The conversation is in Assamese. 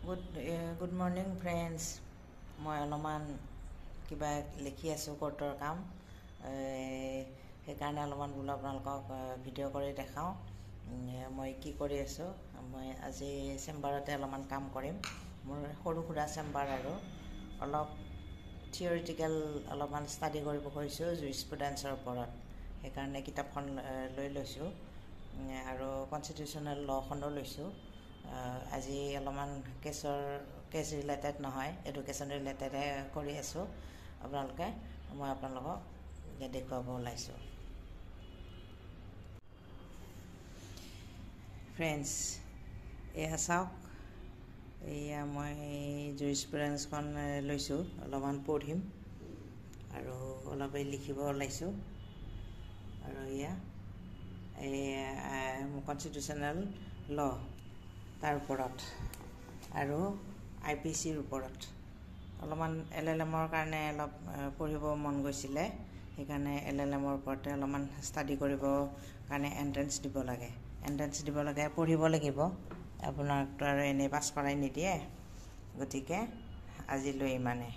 Good morning, friends. মই অলপমান কিবা লিখি আছোঁ কোৰ্টৰ কাম সেইকাৰণে অলপমান বোলো আপোনালোকক ভিডিঅ' কৰি দেখাওঁ মই কি কৰি আছোঁ। মই আজি চেম্বাৰতে অলপমান কাম কৰিম। মোৰ সৰু সুৰা চেম্বাৰ আৰু অলপ থিয়ৰিটিকেল অলপমান ষ্টাডি কৰিব খুজিছোঁ জুৰিস্প্ৰুডেন্সৰ ওপৰত। সেইকাৰণে কিতাপখন লৈ লৈছোঁ আৰু কনষ্টিটিউশ্যনেল ল'খনো লৈছোঁ। আজি অলপমান কেছ ৰিলেটেড নহয়, এডুকেশ্যন ৰিলেটেডে কৰি আছোঁ। মই আপোনালোকক দেখুৱাব ওলাইছোঁ। ফ্ৰেণ্ডছ, এয়া চাওক, এয়া মই জুৰিস্প্ৰুডেন্সখন লৈছোঁ, অলপমান পঢ়িম আৰু অলপ লিখিব ওলাইছোঁ। আৰু এয়া কনষ্টিটিউশ্যনেল ল' তাৰ ওপৰত আৰু IPCৰ ওপৰত অলপমান LLMৰ কাৰণে অলপ পঢ়িব মন গৈছিলে। সেইকাৰণে LLMৰ ওপৰতে অলপমান ষ্টাডি কৰিবৰ কাৰণে এণ্ট্ৰেঞ্চ দিব লাগে, পঢ়িব লাগিব। আপোনাকতো আৰু এনেই পাছ কৰাই নিদিয়ে। গতিকে আজিলৈ ইমানে।